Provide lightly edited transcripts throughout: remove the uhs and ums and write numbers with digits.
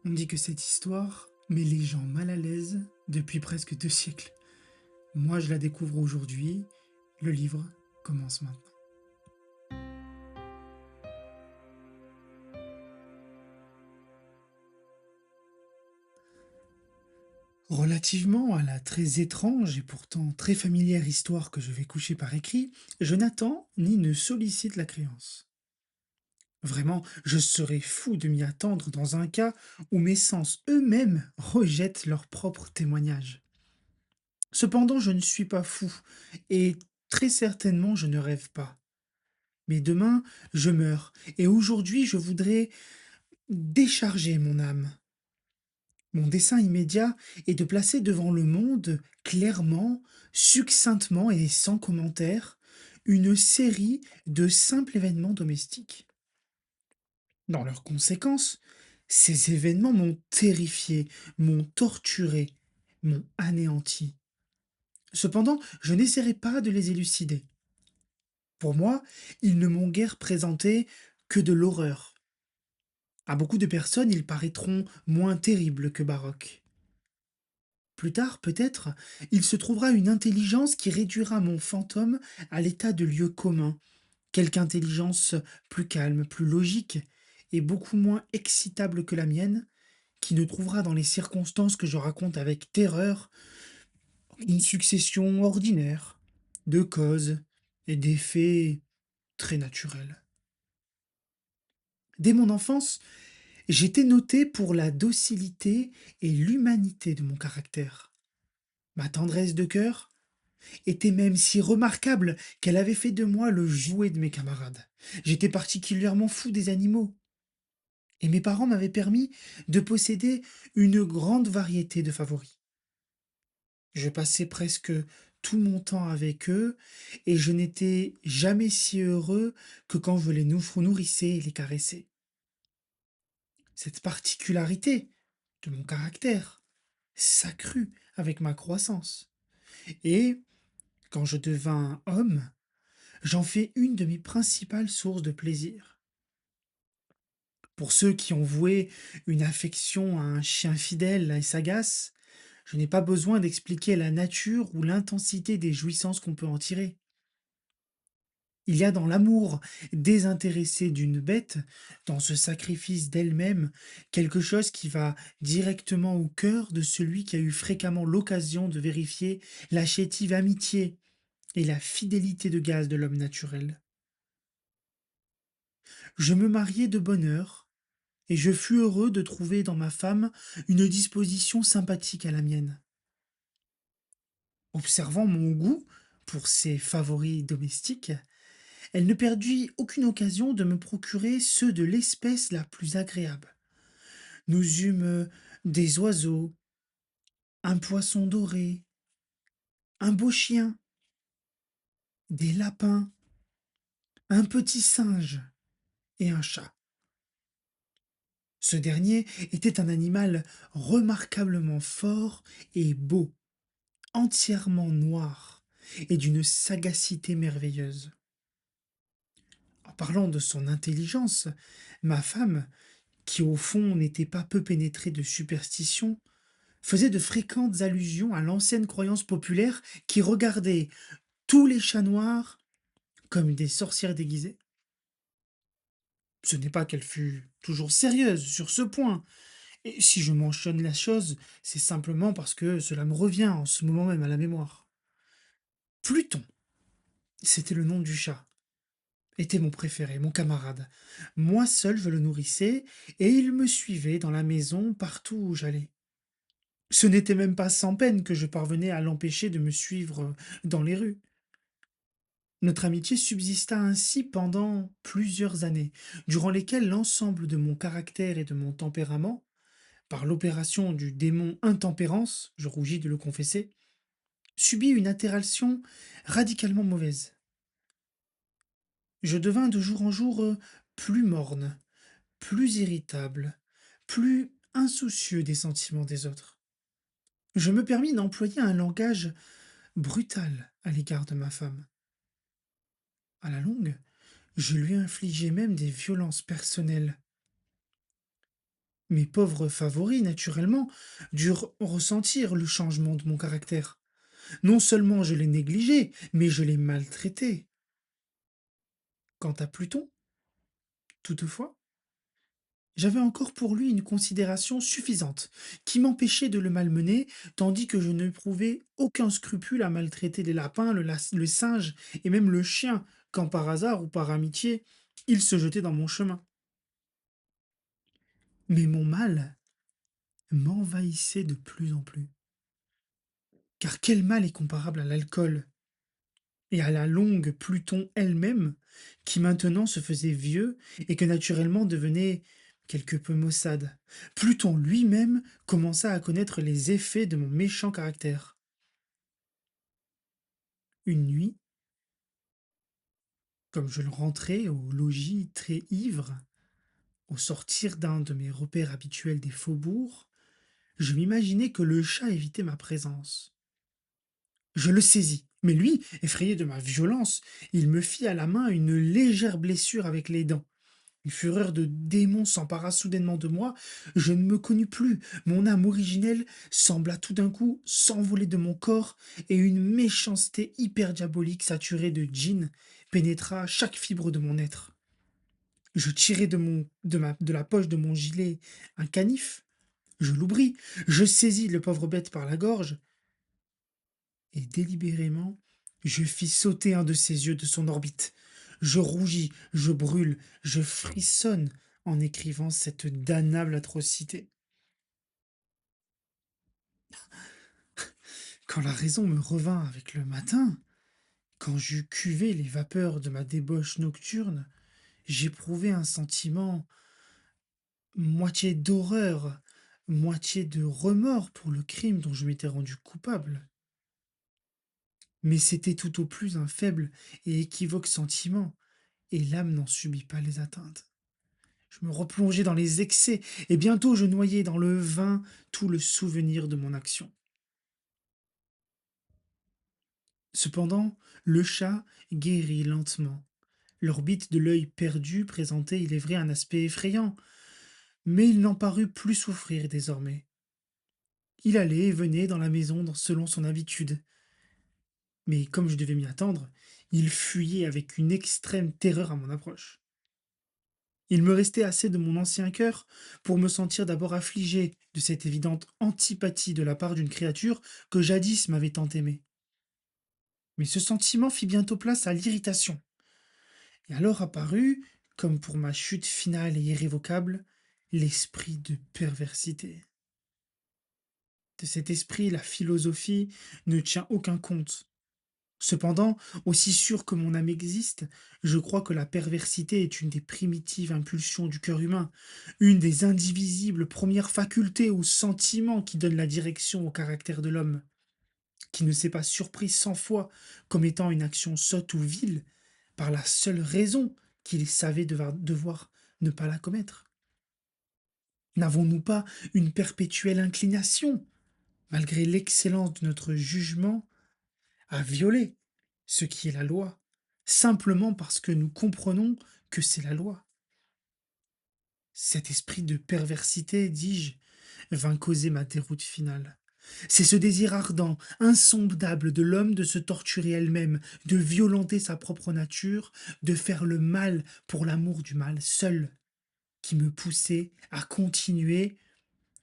On dit que cette histoire met les gens mal à l'aise depuis presque 2 siècles. Moi, je la découvre aujourd'hui. Le livre commence maintenant. Relativement à la très étrange et pourtant très familière histoire que je vais coucher par écrit, je n'attends ni ne sollicite la créance. Vraiment, je serais fou de m'y attendre dans un cas où mes sens eux-mêmes rejettent leur propre témoignage. Cependant, je ne suis pas fou et très certainement je ne rêve pas. Mais demain, je meurs et aujourd'hui, je voudrais décharger mon âme. Mon dessein immédiat est de placer devant le monde, clairement, succinctement et sans commentaire, une série de simples événements domestiques. Dans leurs conséquences, ces événements m'ont terrifié, m'ont torturé, m'ont anéanti. Cependant, je n'essaierai pas de les élucider. Pour moi, ils ne m'ont guère présenté que de l'horreur. À beaucoup de personnes, ils paraîtront moins terribles que baroques. Plus tard, peut-être, il se trouvera une intelligence qui réduira mon fantôme à l'état de lieu commun, quelque intelligence plus calme, plus logique et beaucoup moins excitable que la mienne, qui ne trouvera dans les circonstances que je raconte avec terreur une succession ordinaire de causes et d'effets très naturels. Dès mon enfance, j'étais noté pour la docilité et l'humanité de mon caractère. Ma tendresse de cœur était même si remarquable qu'elle avait fait de moi le jouet de mes camarades. J'étais particulièrement fou des animaux, et mes parents m'avaient permis de posséder une grande variété de favoris. Je passais presque tout mon temps avec eux, et je n'étais jamais si heureux que quand je les nourrissais et les caressais. Cette particularité de mon caractère s'accrut avec ma croissance, et, quand je devins homme, j'en fais une de mes principales sources de plaisir. Pour ceux qui ont voué une affection à un chien fidèle et sagace, je n'ai pas besoin d'expliquer la nature ou l'intensité des jouissances qu'on peut en tirer. Il y a dans l'amour désintéressé d'une bête, dans ce sacrifice d'elle-même, quelque chose qui va directement au cœur de celui qui a eu fréquemment l'occasion de vérifier la chétive amitié et la fidélité de gaz de l'homme naturel. Je me mariai de bonne heure, et je fus heureux de trouver dans ma femme une disposition sympathique à la mienne. Observant mon goût pour ces favoris domestiques, elle ne perdit aucune occasion de me procurer ceux de l'espèce la plus agréable. Nous eûmes des oiseaux, un poisson doré, un beau chien, des lapins, un petit singe et un chat. Ce dernier était un animal remarquablement fort et beau, entièrement noir et d'une sagacité merveilleuse. En parlant de son intelligence, ma femme, qui au fond n'était pas peu pénétrée de superstition, faisait de fréquentes allusions à l'ancienne croyance populaire qui regardait tous les chats noirs comme des sorcières déguisées. Ce n'est pas qu'elle fût toujours sérieuse sur ce point, et si je mentionne la chose, c'est simplement parce que cela me revient en ce moment même à la mémoire. Pluton, c'était le nom du chat, était mon préféré, mon camarade. Moi seul je le nourrissais, et il me suivait dans la maison partout où j'allais. Ce n'était même pas sans peine que je parvenais à l'empêcher de me suivre dans les rues. Notre amitié subsista ainsi pendant plusieurs années, durant lesquelles l'ensemble de mon caractère et de mon tempérament, par l'opération du démon intempérance, je rougis de le confesser, subit une altération radicalement mauvaise. Je devins de jour en jour plus morne, plus irritable, plus insoucieux des sentiments des autres. Je me permis d'employer un langage brutal à l'égard de ma femme. À la longue, je lui infligeai même des violences personnelles. Mes pauvres favoris, naturellement, durent ressentir le changement de mon caractère. Non seulement je les négligeais, mais je les maltraitais. Quant à Pluton, toutefois, j'avais encore pour lui une considération suffisante, qui m'empêchait de le malmener, tandis que je n'éprouvais aucun scrupule à maltraiter les lapins, le singe et même le chien, quand par hasard ou par amitié, il se jetait dans mon chemin. Mais mon mal m'envahissait de plus en plus. Car quel mal est comparable à l'alcool et à la longue Pluton elle-même, qui maintenant se faisait vieux et que naturellement devenait quelque peu maussade. Pluton lui-même commença à connaître les effets de mon méchant caractère. Une nuit, comme je le rentrais au logis très ivre, au sortir d'un de mes repères habituels des faubourgs, je m'imaginais que le chat évitait ma présence. Je le saisis, mais lui, effrayé de ma violence, il me fit à la main une légère blessure avec les dents. Une fureur de démon s'empara soudainement de moi, je ne me connus plus, mon âme originelle sembla tout d'un coup s'envoler de mon corps, et une méchanceté hyper diabolique saturée de djinn pénétra chaque fibre de mon être. Je tirai de la poche de mon gilet un canif, je l'ouvris, je saisis le pauvre bête par la gorge, et délibérément, je fis sauter un de ses yeux de son orbite. Je rougis, je brûle, je frissonne en écrivant cette damnable atrocité. Quand la raison me revint avec le matin, quand j'eus cuvé les vapeurs de ma débauche nocturne, j'éprouvai un sentiment moitié d'horreur, moitié de remords pour le crime dont je m'étais rendu coupable. Mais c'était tout au plus un faible et équivoque sentiment, et l'âme n'en subit pas les atteintes. Je me replongeai dans les excès, et bientôt je noyai dans le vin tout le souvenir de mon action. Cependant, le chat guérit lentement. L'orbite de l'œil perdu présentait, il est vrai, un aspect effrayant, mais il n'en parut plus souffrir désormais. Il allait et venait dans la maison selon son habitude, mais comme je devais m'y attendre, il fuyait avec une extrême terreur à mon approche. Il me restait assez de mon ancien cœur pour me sentir d'abord affligé de cette évidente antipathie de la part d'une créature que jadis m'avait tant aimé. Mais ce sentiment fit bientôt place à l'irritation, et alors apparut, comme pour ma chute finale et irrévocable, l'esprit de perversité. De cet esprit, la philosophie ne tient aucun compte. Cependant, aussi sûr que mon âme existe, je crois que la perversité est une des primitives impulsions du cœur humain, une des indivisibles premières facultés ou sentiments qui donnent la direction au caractère de l'homme, qui ne s'est pas surpris 100 fois comme étant une action sotte ou vile, par la seule raison qu'il savait devoir ne pas la commettre. N'avons-nous pas une perpétuelle inclination, malgré l'excellence de notre jugement, à violer ce qui est la loi, simplement parce que nous comprenons que c'est la loi? Cet esprit de perversité, dis-je, vint causer ma déroute finale. C'est ce désir ardent, insondable de l'homme de se torturer elle-même, de violenter sa propre nature, de faire le mal pour l'amour du mal seul, qui me poussait à continuer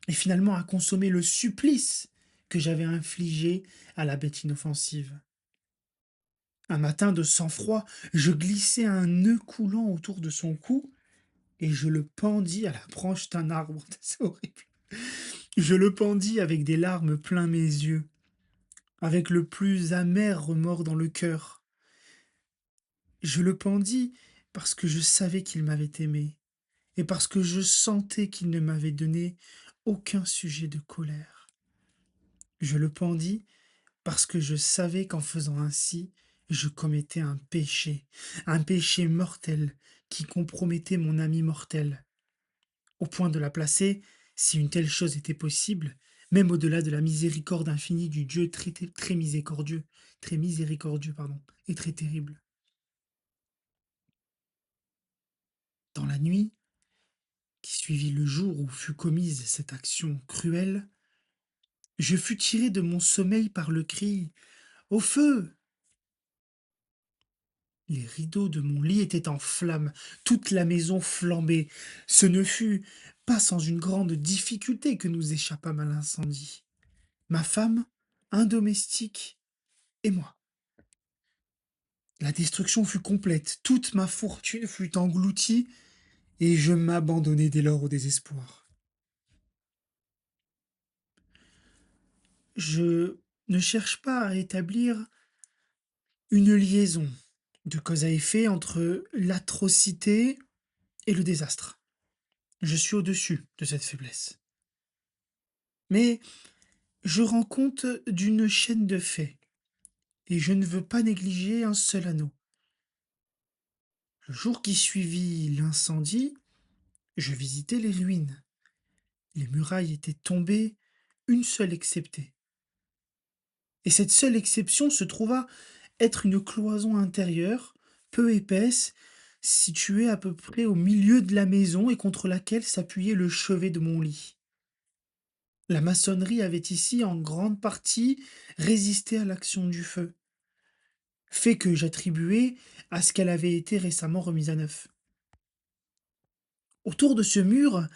et finalement à consommer le supplice que j'avais infligé à la bête inoffensive. Un matin de sang-froid, je glissai un nœud coulant autour de son cou et je le pendis à la branche d'un arbre. C'est horrible. Je le pendis avec des larmes plein mes yeux, avec le plus amer remords dans le cœur. Je le pendis parce que je savais qu'il m'avait aimé et parce que je sentais qu'il ne m'avait donné aucun sujet de colère. Je le pendis parce que je savais qu'en faisant ainsi, je commettais un péché mortel qui compromettait mon ami mortel, au point de la placer, si une telle chose était possible, même au-delà de la miséricorde infinie du Dieu très miséricordieux, pardon, et très terrible. Dans la nuit, qui suivit le jour où fut commise cette action cruelle, je fus tiré de mon sommeil par le cri: «Au feu!». Les rideaux de mon lit étaient en flammes, toute la maison flambait. Ce ne fut pas sans une grande difficulté que nous échappâmes à l'incendie. Ma femme, un domestique et moi. La destruction fut complète, toute ma fortune fut engloutie et je m'abandonnai dès lors au désespoir. Je ne cherche pas à établir une liaison de cause à effet entre l'atrocité et le désastre. Je suis au-dessus de cette faiblesse. Mais je rends compte d'une chaîne de faits et je ne veux pas négliger un seul anneau. Le jour qui suivit l'incendie, je visitai les ruines. Les murailles étaient tombées, une seule exceptée. Et cette seule exception se trouva être une cloison intérieure, peu épaisse, située à peu près au milieu de la maison et contre laquelle s'appuyait le chevet de mon lit. La maçonnerie avait ici en grande partie résisté à l'action du feu, fait que j'attribuais à ce qu'elle avait été récemment remise à neuf. Autour de ce mur,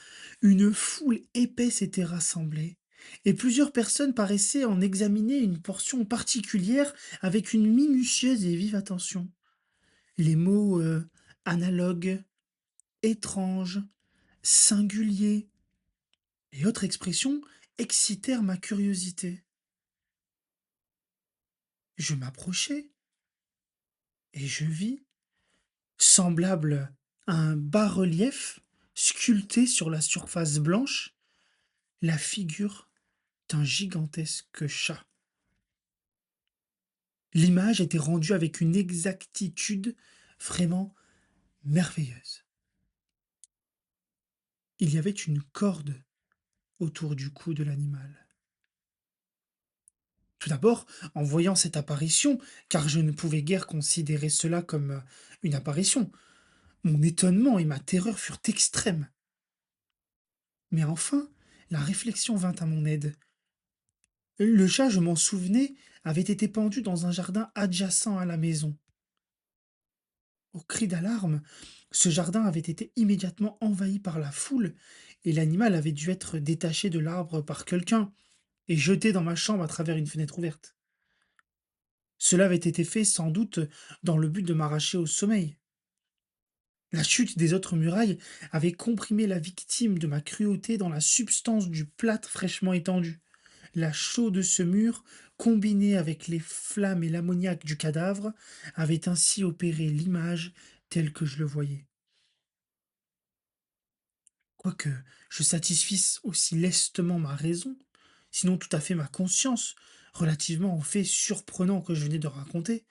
une foule épaisse était rassemblée, et plusieurs personnes paraissaient en examiner une portion particulière avec une minutieuse et vive attention. Les mots analogues, étranges, singuliers et autres expressions excitèrent ma curiosité. Je m'approchai et je vis, semblable à un bas-relief sculpté sur la surface blanche, la figure d'un gigantesque chat. L'image était rendue avec une exactitude vraiment merveilleuse. Il y avait une corde autour du cou de l'animal. Tout d'abord, en voyant cette apparition, car je ne pouvais guère considérer cela comme une apparition, mon étonnement et ma terreur furent extrêmes. Mais enfin, la réflexion vint à mon aide. Le chat, je m'en souvenais, avait été pendu dans un jardin adjacent à la maison. Au cri d'alarme, ce jardin avait été immédiatement envahi par la foule, et l'animal avait dû être détaché de l'arbre par quelqu'un et jeté dans ma chambre à travers une fenêtre ouverte. Cela avait été fait sans doute dans le but de m'arracher au sommeil. La chute des autres murailles avait comprimé la victime de ma cruauté dans la substance du plâtre fraîchement étendu. La chaux de ce mur, combinée avec les flammes et l'ammoniaque du cadavre, avait ainsi opéré l'image telle que je le voyais. Quoique je satisfisse aussi lestement ma raison, sinon tout à fait ma conscience, relativement aux faits surprenants que je venais de raconter,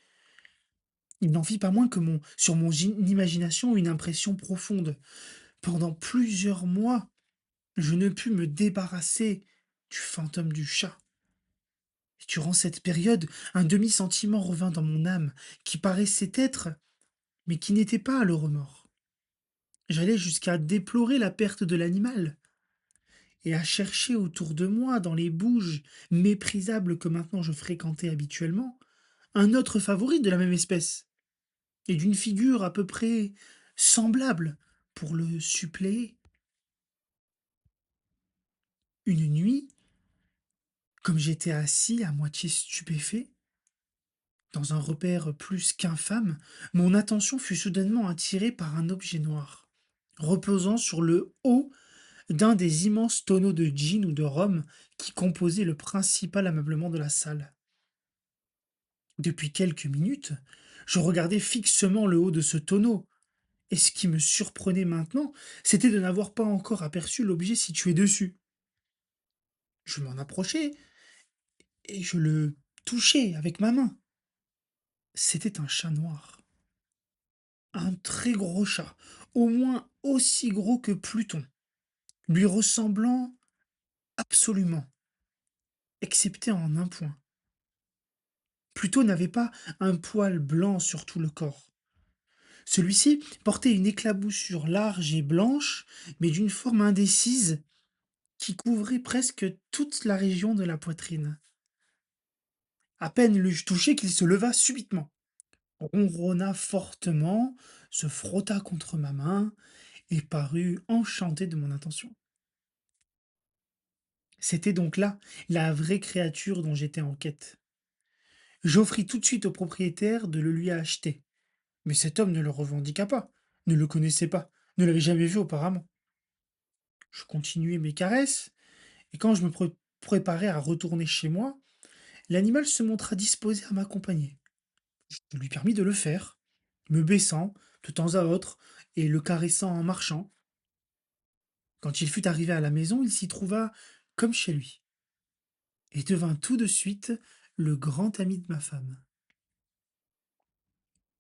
il n'en fit pas moins que sur mon imagination une impression profonde. Pendant plusieurs mois, je ne pus me débarrasser du fantôme du chat. Et durant cette période, un demi-sentiment revint dans mon âme, qui paraissait être, mais qui n'était pas le remords. J'allais jusqu'à déplorer la perte de l'animal, et à chercher autour de moi, dans les bouges méprisables que maintenant je fréquentais habituellement, un autre favori de la même espèce, et d'une figure à peu près semblable pour le suppléer. Une nuit, comme j'étais assis à moitié stupéfait, dans un repère plus qu'infâme, mon attention fut soudainement attirée par un objet noir, reposant sur le haut d'un des immenses tonneaux de gin ou de rhum qui composaient le principal ameublement de la salle. Depuis quelques minutes, je regardais fixement le haut de ce tonneau, et ce qui me surprenait maintenant, c'était de n'avoir pas encore aperçu l'objet situé dessus. Je m'en approchai et je le touchai avec ma main. C'était un chat noir. Un très gros chat, au moins aussi gros que Pluton, lui ressemblant absolument, excepté en un point. Pluton n'avait pas un poil blanc sur tout le corps. Celui-ci portait une éclaboussure large et blanche, mais d'une forme indécise, qui couvrait presque toute la région de la poitrine. À peine l'eus-je touché qu'il se leva subitement, ronronna fortement, se frotta contre ma main et parut enchanté de mon intention. C'était donc là la vraie créature dont j'étais en quête. J'offris tout de suite au propriétaire de le lui acheter, mais cet homme ne le revendiqua pas, ne le connaissait pas, ne l'avait jamais vu auparavant. Je continuai mes caresses, et quand je me préparais à retourner chez moi, l'animal se montra disposé à m'accompagner. Je lui permis de le faire, me baissant de temps à autre et le caressant en marchant. Quand il fut arrivé à la maison, il s'y trouva comme chez lui, et devint tout de suite le grand ami de ma femme.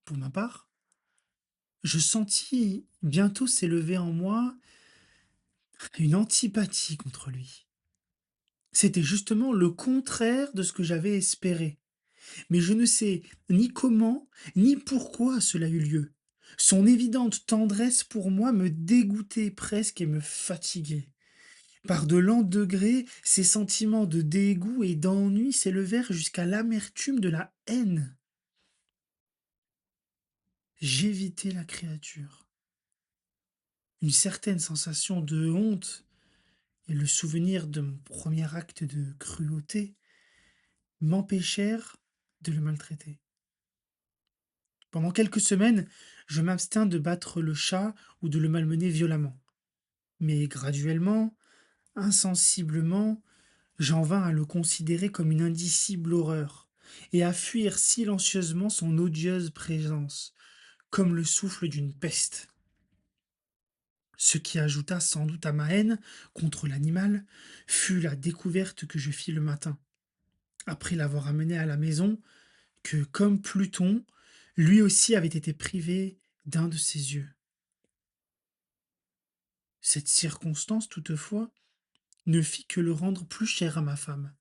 Pour ma part, je sentis bientôt s'élever en moi une antipathie contre lui. C'était justement le contraire de ce que j'avais espéré. Mais je ne sais ni comment, ni pourquoi cela eut lieu. Son évidente tendresse pour moi me dégoûtait presque et me fatiguait. Par de lents degrés, ces sentiments de dégoût et d'ennui s'élevèrent jusqu'à l'amertume de la haine. J'évitais la créature. Une certaine sensation de honte et le souvenir de mon premier acte de cruauté m'empêchèrent de le maltraiter. Pendant quelques semaines, je m'abstins de battre le chat ou de le malmener violemment. Mais graduellement, insensiblement, j'en vins à le considérer comme une indicible horreur, et à fuir silencieusement son odieuse présence, comme le souffle d'une peste. Ce qui ajouta sans doute à ma haine contre l'animal fut la découverte que je fis le matin, après l'avoir amené à la maison, que, comme Pluton, lui aussi avait été privé d'un de ses yeux. Cette circonstance, toutefois, ne fit que le rendre plus cher à ma femme,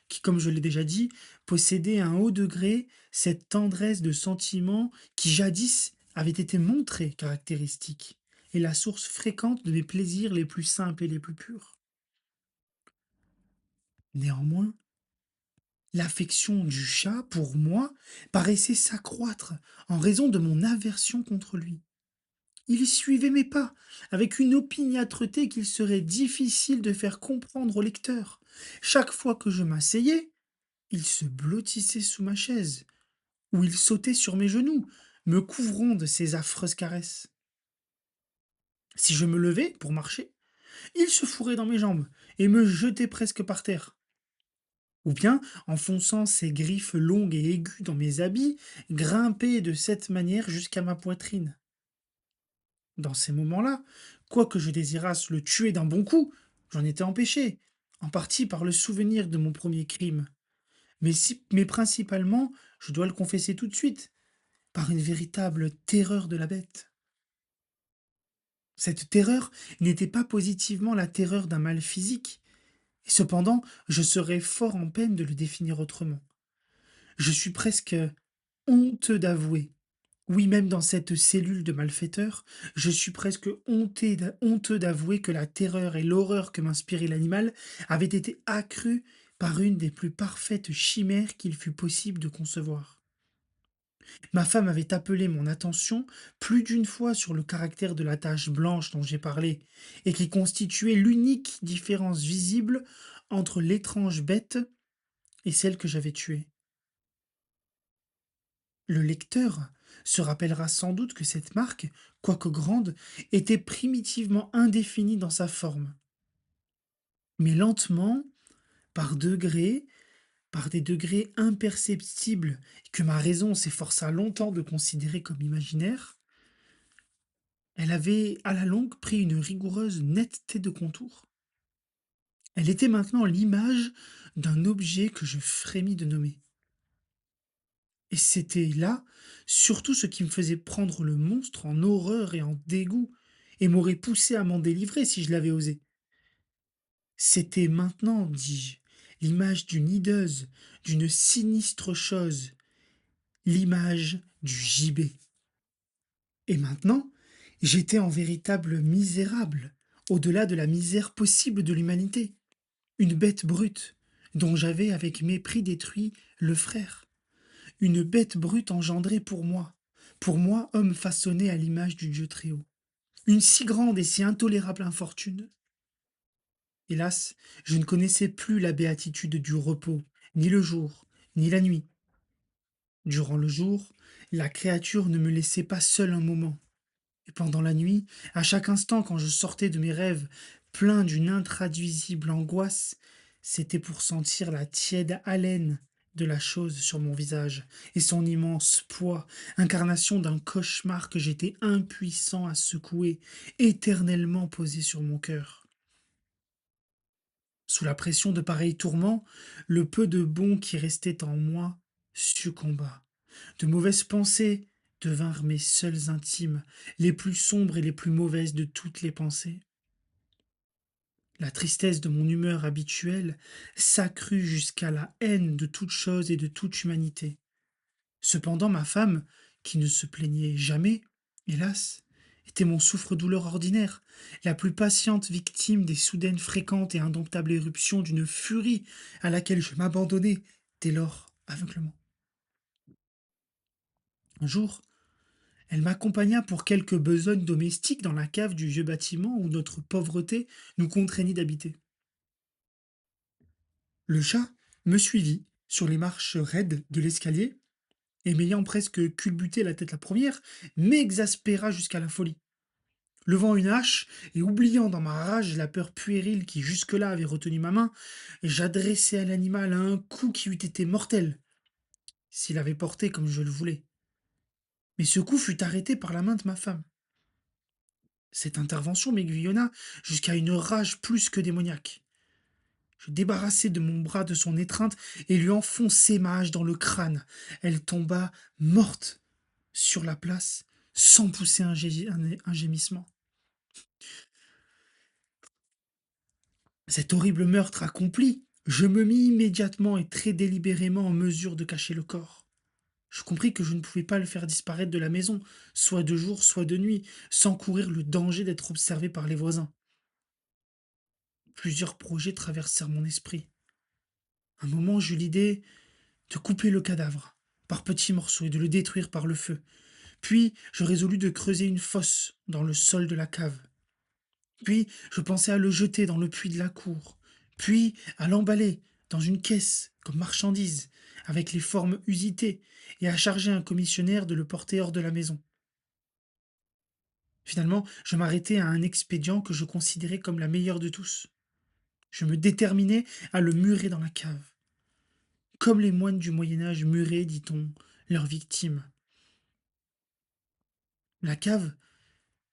qui, comme je l'ai déjà dit, possédait à un haut degré cette tendresse de sentiment qui jadis avait été montrée caractéristique, et la source fréquente de mes plaisirs les plus simples et les plus purs. Néanmoins, l'affection du chat, pour moi, paraissait s'accroître en raison de mon aversion contre lui. Il suivait mes pas, avec une opiniâtreté qu'il serait difficile de faire comprendre au lecteur. Chaque fois que je m'asseyais, il se blottissait sous ma chaise, ou il sautait sur mes genoux, me couvrant de ses affreuses caresses. Si je me levais pour marcher, il se fourrait dans mes jambes et me jetait presque par terre. Ou bien, enfonçant ses griffes longues et aiguës dans mes habits, grimpait de cette manière jusqu'à ma poitrine. Dans ces moments-là, quoique je désirasse le tuer d'un bon coup, j'en étais empêché, en partie par le souvenir de mon premier crime, mais principalement, je dois le confesser tout de suite, par une véritable terreur de la bête. Cette terreur n'était pas positivement la terreur d'un mal physique, et cependant je serais fort en peine de le définir autrement. Je suis presque honteux d'avouer, oui, même dans cette cellule de malfaiteurs, je suis presque honteux d'avouer que la terreur et l'horreur que m'inspirait l'animal avaient été accrues par une des plus parfaites chimères qu'il fût possible de concevoir. Ma femme avait appelé mon attention plus d'une fois sur le caractère de la tache blanche dont j'ai parlé, et qui constituait l'unique différence visible entre l'étrange bête et celle que j'avais tuée. Le lecteur se rappellera sans doute que cette marque, quoique grande, était primitivement indéfinie dans sa forme. Mais lentement, par degrés, par des degrés imperceptibles que ma raison s'efforça longtemps de considérer comme imaginaires, elle avait à la longue pris une rigoureuse netteté de contour. Elle était maintenant l'image d'un objet que je frémis de nommer. Et c'était là surtout ce qui me faisait prendre le monstre en horreur et en dégoût, et m'aurait poussé à m'en délivrer si je l'avais osé. C'était maintenant, dis-je, l'image d'une hideuse, d'une sinistre chose, l'image du gibet. Et maintenant, j'étais en véritable misérable, au-delà de la misère possible de l'humanité. Une bête brute, dont j'avais avec mépris détruit le frère. Une bête brute engendrée pour moi, homme façonné à l'image du Dieu Très-Haut. Une si grande et si intolérable infortune. Hélas, je ne connaissais plus la béatitude du repos, ni le jour, ni la nuit. Durant le jour, la créature ne me laissait pas seul un moment. Et pendant la nuit, à chaque instant quand je sortais de mes rêves, plein d'une intraduisible angoisse, c'était pour sentir la tiède haleine de la chose sur mon visage et son immense poids, incarnation d'un cauchemar que j'étais impuissant à secouer, éternellement posé sur mon cœur. Sous la pression de pareils tourments, le peu de bon qui restait en moi succomba. De mauvaises pensées devinrent mes seules intimes, les plus sombres et les plus mauvaises de toutes les pensées. La tristesse de mon humeur habituelle s'accrut jusqu'à la haine de toute chose et de toute humanité. Cependant, ma femme, qui ne se plaignait jamais, hélas, était mon souffre-douleur ordinaire, la plus patiente victime des soudaines fréquentes et indomptables éruptions d'une furie à laquelle je m'abandonnais dès lors aveuglement. Un jour, elle m'accompagna pour quelques besognes domestiques dans la cave du vieux bâtiment où notre pauvreté nous contraignit d'habiter. Le chat me suivit sur les marches raides de l'escalier et m'ayant presque culbuté la tête la première, m'exaspéra jusqu'à la folie. Levant une hache et oubliant dans ma rage la peur puérile qui jusque-là avait retenu ma main, j'adressai à l'animal un coup qui eût été mortel, s'il avait porté comme je le voulais. Mais ce coup fut arrêté par la main de ma femme. Cette intervention m'aiguillonna jusqu'à une rage plus que démoniaque. Je débarrassai de mon bras de son étreinte et lui enfonçai ma hache dans le crâne. Elle tomba morte sur la place, sans pousser un gémissement. Cet horrible meurtre accompli, je me mis immédiatement et très délibérément en mesure de cacher le corps. Je compris que je ne pouvais pas le faire disparaître de la maison, soit de jour, soit de nuit, sans courir le danger d'être observé par les voisins. Plusieurs projets traversèrent mon esprit. Un moment, j'eus l'idée de couper le cadavre par petits morceaux et de le détruire par le feu. Puis, je résolus de creuser une fosse dans le sol de la cave. Puis, je pensai à le jeter dans le puits de la cour. Puis, à l'emballer dans une caisse comme marchandise, avec les formes usitées, et à charger un commissionnaire de le porter hors de la maison. Finalement, je m'arrêtai à un expédient que je considérais comme la meilleure de tous. Je me déterminai à le murer dans la cave. Comme les moines du Moyen Âge muraient, dit-on, leurs victimes. La cave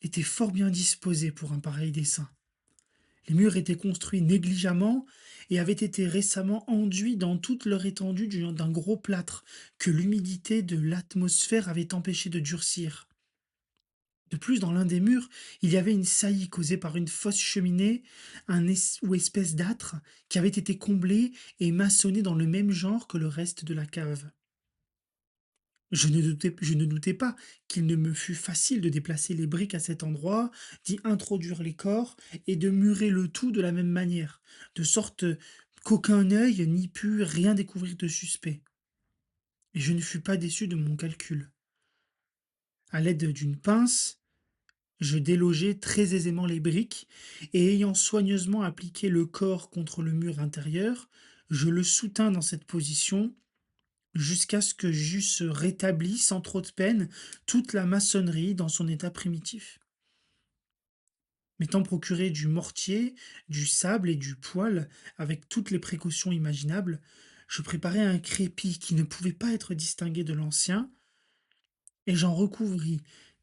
était fort bien disposée pour un pareil dessein. Les murs étaient construits négligemment et avaient été récemment enduits dans toute leur étendue d'un gros plâtre que l'humidité de l'atmosphère avait empêché de durcir. De plus, dans l'un des murs, il y avait une saillie causée par une fausse cheminée ou espèce d'âtre qui avait été comblée et maçonnée dans le même genre que le reste de la cave. Je ne doutais pas qu'il ne me fût facile de déplacer les briques à cet endroit, d'y introduire les corps et de murer le tout de la même manière, de sorte qu'aucun œil n'y put rien découvrir de suspect. Et je ne fus pas déçu de mon calcul. À l'aide d'une pince, je délogeai très aisément les briques, et ayant soigneusement appliqué le corps contre le mur intérieur, je le soutins dans cette position jusqu'à ce que j'eusse rétabli sans trop de peine toute la maçonnerie dans son état primitif. M'étant procuré du mortier, du sable et du poêle, avec toutes les précautions imaginables, je préparai un crépi qui ne pouvait pas être distingué de l'ancien, et j'en recouvris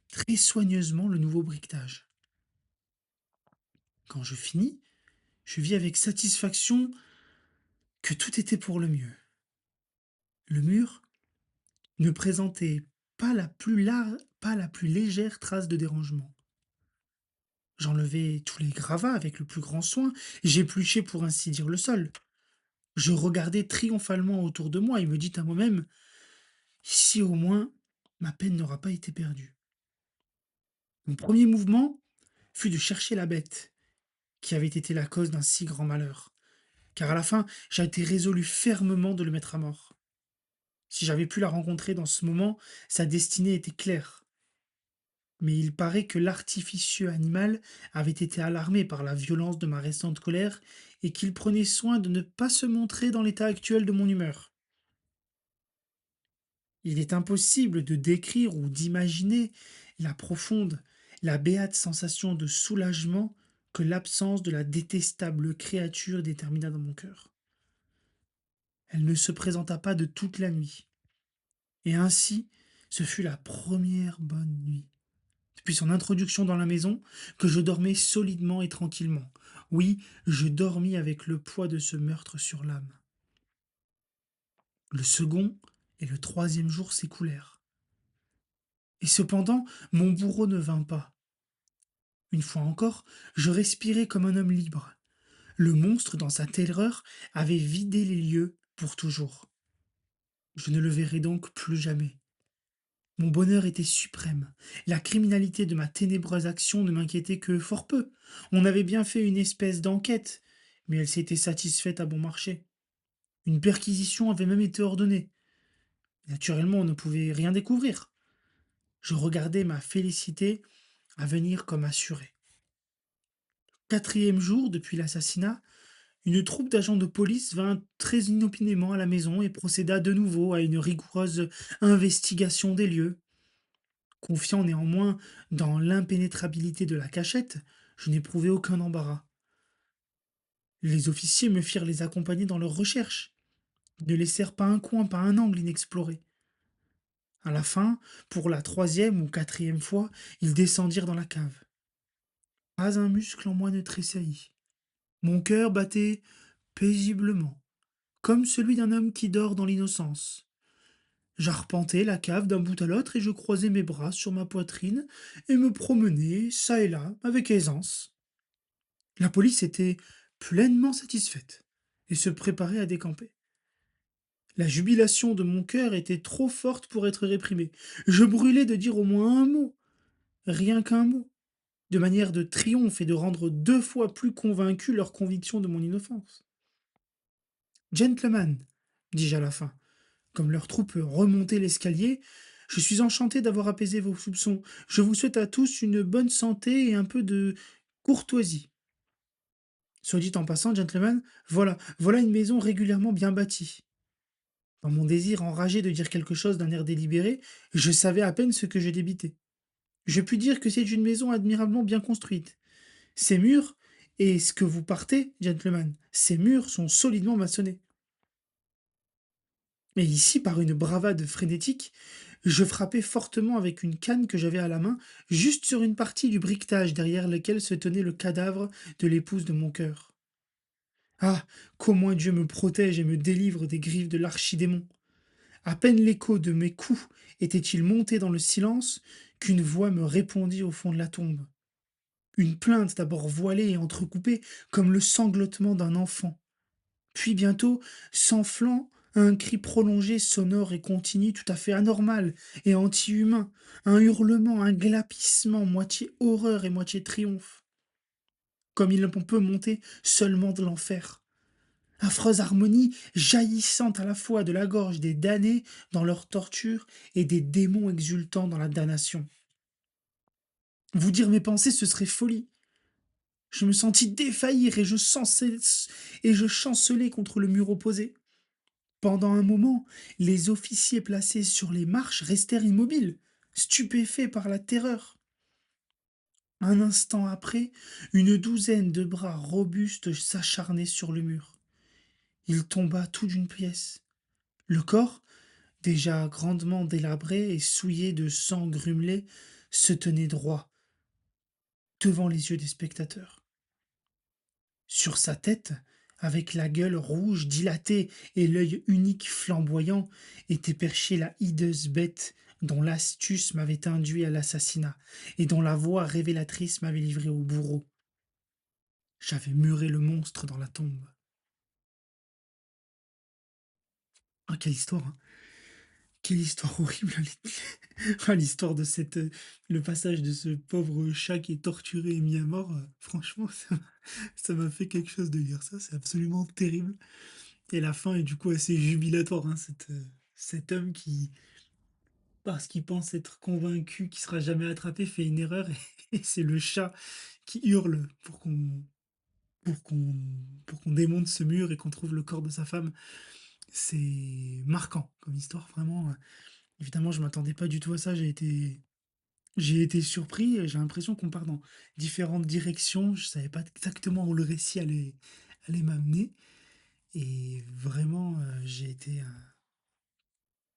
très soigneusement le nouveau briquetage. Quand je finis, je vis avec satisfaction que tout était pour le mieux. Le mur ne présentait pas la plus légère trace de dérangement. J'enlevai tous les gravats avec le plus grand soin, j'épluchai pour ainsi dire le sol. Je regardai triomphalement autour de moi et me dis à moi-même: ici au moins, ma peine n'aura pas été perdue. Mon premier mouvement fut de chercher la bête qui avait été la cause d'un si grand malheur, car à la fin, j'ai été résolu fermement de le mettre à mort. Si j'avais pu la rencontrer dans ce moment, sa destinée était claire. Mais il paraît que l'artificieux animal avait été alarmé par la violence de ma récente colère et qu'il prenait soin de ne pas se montrer dans l'état actuel de mon humeur. Il est impossible de décrire ou d'imaginer la profonde, la béate sensation de soulagement que l'absence de la détestable créature détermina dans mon cœur. Elle ne se présenta pas de toute la nuit, et ainsi ce fut la première bonne nuit, depuis son introduction dans la maison, que je dormais solidement et tranquillement. Oui, je dormis avec le poids de ce meurtre sur l'âme. Le second et le troisième jour s'écoulèrent. Et cependant, mon bourreau ne vint pas. Une fois encore, je respirais comme un homme libre. Le monstre, dans sa terreur, avait vidé les lieux pour toujours. Je ne le verrai donc plus jamais. Mon bonheur était suprême. La criminalité de ma ténébreuse action ne m'inquiétait que fort peu. On avait bien fait une espèce d'enquête, mais elle s'était satisfaite à bon marché. Une perquisition avait même été ordonnée. Naturellement, on ne pouvait rien découvrir. Je regardais ma félicité à venir comme assurée. Quatrième jour depuis l'assassinat, une troupe d'agents de police vint très inopinément à la maison et procéda de nouveau à une rigoureuse investigation des lieux. Confiant néanmoins dans l'impénétrabilité de la cachette, je n'éprouvai aucun embarras. Les officiers me firent les accompagner dans leurs recherches. Ils ne laissèrent pas un coin, pas un angle inexploré. À la fin, pour la troisième ou quatrième fois, ils descendirent dans la cave. Pas un muscle en moi ne tressaillit. Mon cœur battait paisiblement, comme celui d'un homme qui dort dans l'innocence. J'arpentais la cave d'un bout à l'autre et je croisais mes bras sur ma poitrine et me promenais çà et là avec aisance. La police était pleinement satisfaite et se préparait à décamper. La jubilation de mon cœur était trop forte pour être réprimée. Je brûlais de dire au moins un mot, rien qu'un mot, de manière de triomphe et de rendre 2 fois plus convaincus leur conviction de mon innocence. Gentlemen, dis-je à la fin, comme leur troupe remontait l'escalier, je suis enchanté d'avoir apaisé vos soupçons. Je vous souhaite à tous une bonne santé et un peu de courtoisie. Soit dit en passant, gentlemen, voilà une maison régulièrement bien bâtie. Dans mon désir enragé de dire quelque chose d'un air délibéré, je savais à peine ce que je débitais. Je puis dire que c'est une maison admirablement bien construite. Ses murs, et ce que vous partez, gentlemen, ces murs sont solidement maçonnés. Et ici, par une bravade frénétique, je frappais fortement avec une canne que j'avais à la main, juste sur une partie du briquetage derrière lequel se tenait le cadavre de l'épouse de mon cœur. Ah, qu'au moins Dieu me protège et me délivre des griffes de l'archidémon. À peine l'écho de mes coups était-il monté dans le silence qu'une voix me répondit au fond de la tombe. Une plainte d'abord voilée et entrecoupée comme le sanglotement d'un enfant, puis bientôt s'enflant à un cri prolongé, sonore et continu, tout à fait anormal et anti-humain, un hurlement, un glapissement, moitié horreur et moitié triomphe, comme il peut monter seulement de l'enfer. Affreuse harmonie jaillissant à la fois de la gorge des damnés dans leur torture et des démons exultants dans la damnation. Vous dire mes pensées, ce serait folie. Je me sentis défaillir et je chancelai contre le mur opposé. Pendant un moment, les officiers placés sur les marches restèrent immobiles, stupéfaits par la terreur. Un instant après, une douzaine de bras robustes s'acharnaient sur le mur. Il tomba tout d'une pièce. Le corps, déjà grandement délabré et souillé de sang grumelé, se tenait droit, devant les yeux des spectateurs. Sur sa tête, avec la gueule rouge dilatée et l'œil unique flamboyant, était perchée la hideuse bête dont l'astuce m'avait induit à l'assassinat et dont la voix révélatrice m'avait livré au bourreau. J'avais muré le monstre dans la tombe. Ah, quelle histoire, hein. Quelle histoire horrible, l'histoire de le passage de ce pauvre chat qui est torturé et mis à mort, franchement, ça m'a fait quelque chose de lire ça, c'est absolument terrible et la fin est du coup assez jubilatoire, hein, cet homme qui, parce qu'il pense être convaincu qu'il sera jamais attrapé, fait une erreur et c'est le chat qui hurle pour qu'on pour qu'on démonte ce mur et qu'on trouve le corps de sa femme. C'est marquant comme histoire, vraiment, évidemment, je m'attendais pas du tout à ça, j'ai été surpris et j'ai l'impression qu'on part dans différentes directions. Je savais pas exactement où le récit allait m'amener et vraiment, j'ai été,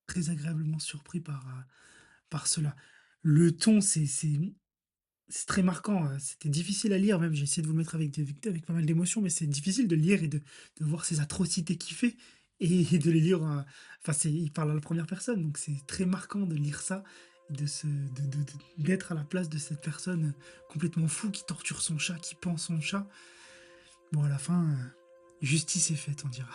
très agréablement surpris par cela. Le ton, c'est très marquant, c'était difficile à lire même, j'ai essayé de vous le mettre avec pas mal d'émotions, mais c'est difficile de lire et de voir ces atrocités qu'il fait et de les lire, enfin c'est il parle à la première personne, donc c'est très marquant de lire ça et d'être à la place de cette personne, complètement fou qui torture son chat, qui pend son chat. Bon à la fin, justice est faite, on dira.